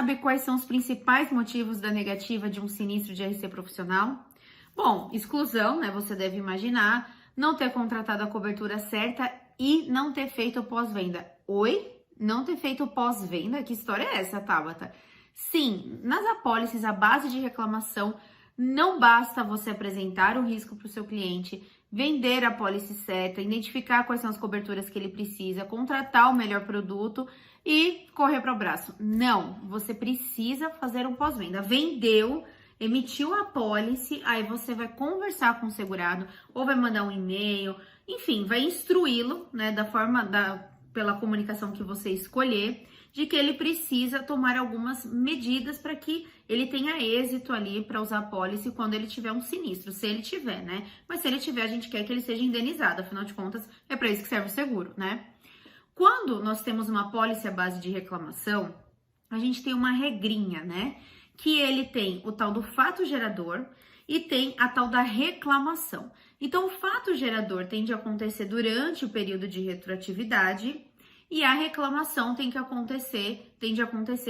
sabe quais são os principais motivos da negativa de um sinistro de RC profissional? Bom, exclusão, né? Você deve imaginar, não ter contratado a cobertura certa e não ter feito o pós-venda. Oi? Não ter feito o pós-venda? Que história é essa, Tabata? Sim, nas apólices, a base de reclamação não basta você apresentar o risco para o seu cliente, vender a apólice certa, identificar quais são as coberturas que ele precisa, contratar o melhor produto e correr para o braço. Não, você precisa fazer um pós-venda. Vendeu, emitiu a apólice, aí você vai conversar com o segurado ou vai mandar um e-mail, enfim, vai instruí-lo, né, pela comunicação que você escolher, de que ele precisa tomar algumas medidas para que ele tenha êxito ali para usar a apólice quando ele tiver um sinistro, se ele tiver, né? Mas se ele tiver, a gente quer que ele seja indenizado, afinal de contas, é para isso que serve o seguro, né? Quando nós temos uma apólice à base de reclamação, a gente tem uma regrinha, né? Que ele tem o tal do fato gerador e tem a tal da reclamação. Então, o fato gerador tende a acontecer durante o período de retroatividade e a reclamação tende a acontecer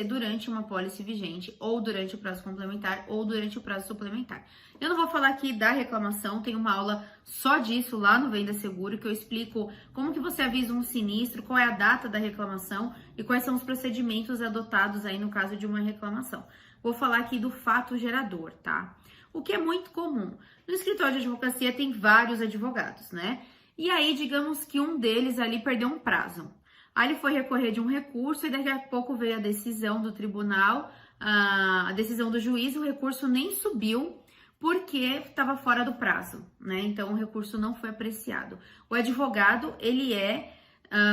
durante uma apólice vigente, ou durante o prazo complementar, ou durante o prazo suplementar. Eu não vou falar aqui da reclamação, tem uma aula só disso lá no Venda Seguro, que eu explico como que você avisa um sinistro, qual é a data da reclamação e quais são os procedimentos adotados aí no caso de uma reclamação. Vou falar aqui do fato gerador, tá? O que é muito comum. No escritório de advocacia tem vários advogados, né? E aí, digamos que um deles ali perdeu um prazo. Aí ele foi recorrer de um recurso e daqui a pouco veio a decisão do tribunal, a decisão do juiz, o recurso nem subiu porque estava fora do prazo, né? Então o recurso não foi apreciado. O advogado, ele é,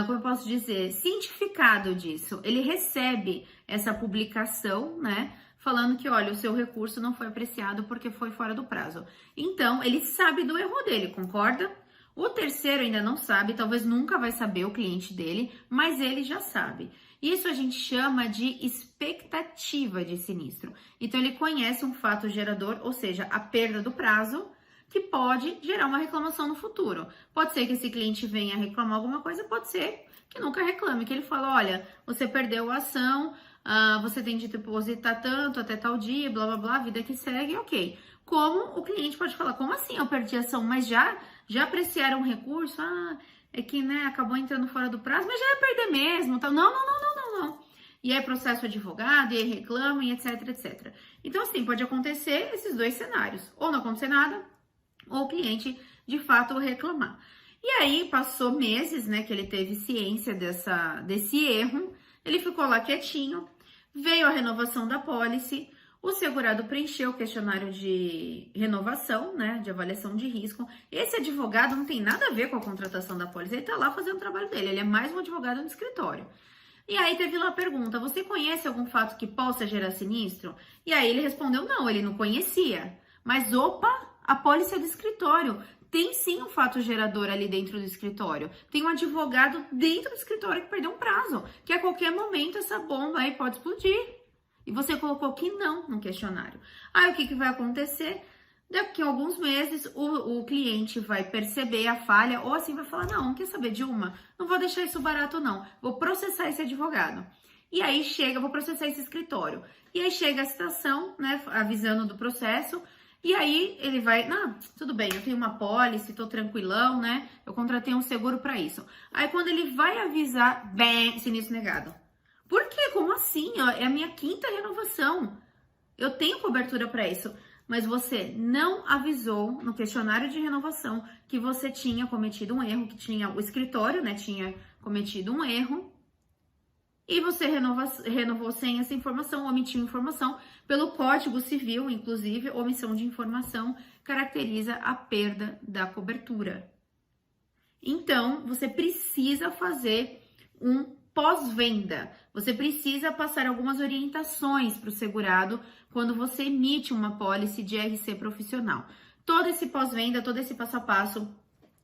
como eu posso dizer, cientificado disso. Ele recebe essa publicação, né? Falando que, olha, o seu recurso não foi apreciado porque foi fora do prazo. Então, ele sabe do erro dele, concorda? O terceiro ainda não sabe, talvez nunca vai saber, o cliente dele, mas ele já sabe. Isso a gente chama de expectativa de sinistro. Então, ele conhece um fato gerador, ou seja, a perda do prazo, que pode gerar uma reclamação no futuro. Pode ser que esse cliente venha reclamar alguma coisa, pode ser que nunca reclame, que ele fala, olha, você perdeu a ação, você tem de depositar tanto até tal dia, blá, blá, blá, vida que segue, ok. Como o cliente pode falar, como assim eu perdi a ação, mas já apreciaram o recurso? É que, né, acabou entrando fora do prazo, mas já ia perder mesmo, tá? Não. E aí processo advogado, e aí reclama, e etc, etc. Então, assim, pode acontecer esses dois cenários. Ou não acontecer nada, ou o cliente, de fato, reclamar. E aí, passou meses, né, que ele teve ciência desse erro, ele ficou lá quietinho, veio a renovação da apólice, o segurado preencheu o questionário de renovação, né, de avaliação de risco. Esse advogado não tem nada a ver com a contratação da apólice, ele tá lá fazendo o trabalho dele, ele é mais um advogado no escritório. E aí teve lá a pergunta, você conhece algum fato que possa gerar sinistro? E aí ele respondeu não, ele não conhecia. Mas opa, a apólice é do escritório. Tem sim um fato gerador ali dentro do escritório. Tem um advogado dentro do escritório que perdeu um prazo, que a qualquer momento essa bomba aí pode explodir. E você colocou que não no questionário. Aí o que vai acontecer? Daqui a alguns meses o cliente vai perceber a falha ou assim vai falar, não quer saber, Dilma? Não vou deixar isso barato não, vou processar esse advogado. E aí vou processar esse escritório. E aí chega a citação, né, avisando do processo, e aí ele vai, tudo bem, eu tenho uma apólice, tô tranquilão, né, eu contratei um seguro para isso. Aí quando ele vai avisar, bem, sinistro negado. Por quê? Como assim? É a minha 5ª renovação. Eu tenho cobertura para isso. Mas você não avisou no questionário de renovação que você tinha cometido um erro, que tinha o escritório, né, tinha cometido um erro. E você renovou sem essa informação, omitiu informação. Pelo Código Civil, inclusive, omissão de informação caracteriza a perda da cobertura. Então, você precisa fazer um pós-venda. Você precisa passar algumas orientações para o segurado quando você emite uma apólice de RC profissional. Todo esse pós-venda, todo esse passo a passo,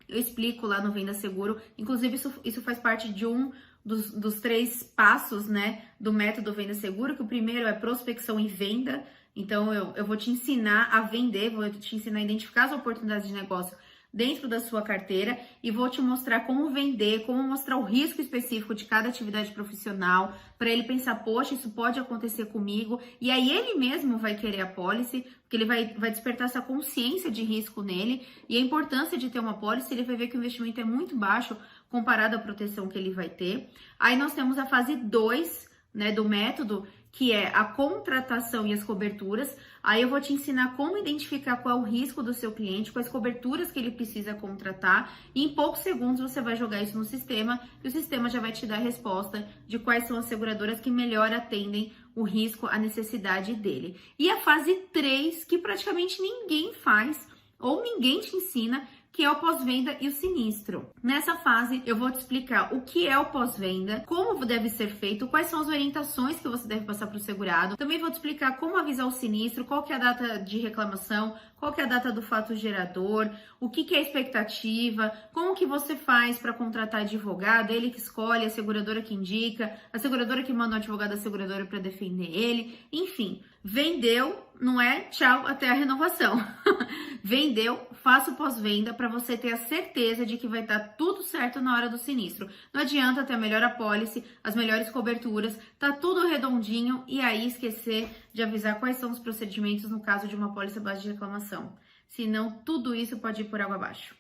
eu explico lá no Venda Seguro. Inclusive, isso faz parte de um dos 3 passos, né, do método Venda Seguro, que o primeiro é prospecção e venda. Então, eu vou te ensinar a vender, vou te ensinar a identificar as oportunidades de negócio dentro da sua carteira e vou te mostrar como vender, como mostrar o risco específico de cada atividade profissional, para ele pensar, poxa, isso pode acontecer comigo, e aí ele mesmo vai querer a pólice, porque ele vai despertar essa consciência de risco nele, e a importância de ter uma pólice, ele vai ver que o investimento é muito baixo comparado à proteção que ele vai ter. Aí nós temos a fase 2, né, do método, que é a contratação e as coberturas. Aí eu vou te ensinar como identificar qual é o risco do seu cliente, quais coberturas que ele precisa contratar, e em poucos segundos você vai jogar isso no sistema e o sistema já vai te dar a resposta de quais são as seguradoras que melhor atendem o risco, a necessidade dele. E a fase 3, que praticamente ninguém faz ou ninguém te ensina, que é o pós-venda e o sinistro. Nessa fase, eu vou te explicar o que é o pós-venda, como deve ser feito, quais são as orientações que você deve passar para o segurado. Também vou te explicar como avisar o sinistro, qual que é a data de reclamação, qual que é a data do fato gerador, o que é a expectativa, como que você faz para contratar advogado, ele que escolhe, a seguradora que indica, a seguradora que manda o advogado da seguradora para defender ele, enfim. Vendeu, não é tchau até a renovação. Vendeu, faça o pós-venda para você ter a certeza de que vai estar tudo certo na hora do sinistro. Não adianta ter a melhor apólice, as melhores coberturas, tá tudo redondinho e aí esquecer de avisar quais são os procedimentos no caso de uma apólice à base de reclamação. Senão, tudo isso pode ir por água abaixo.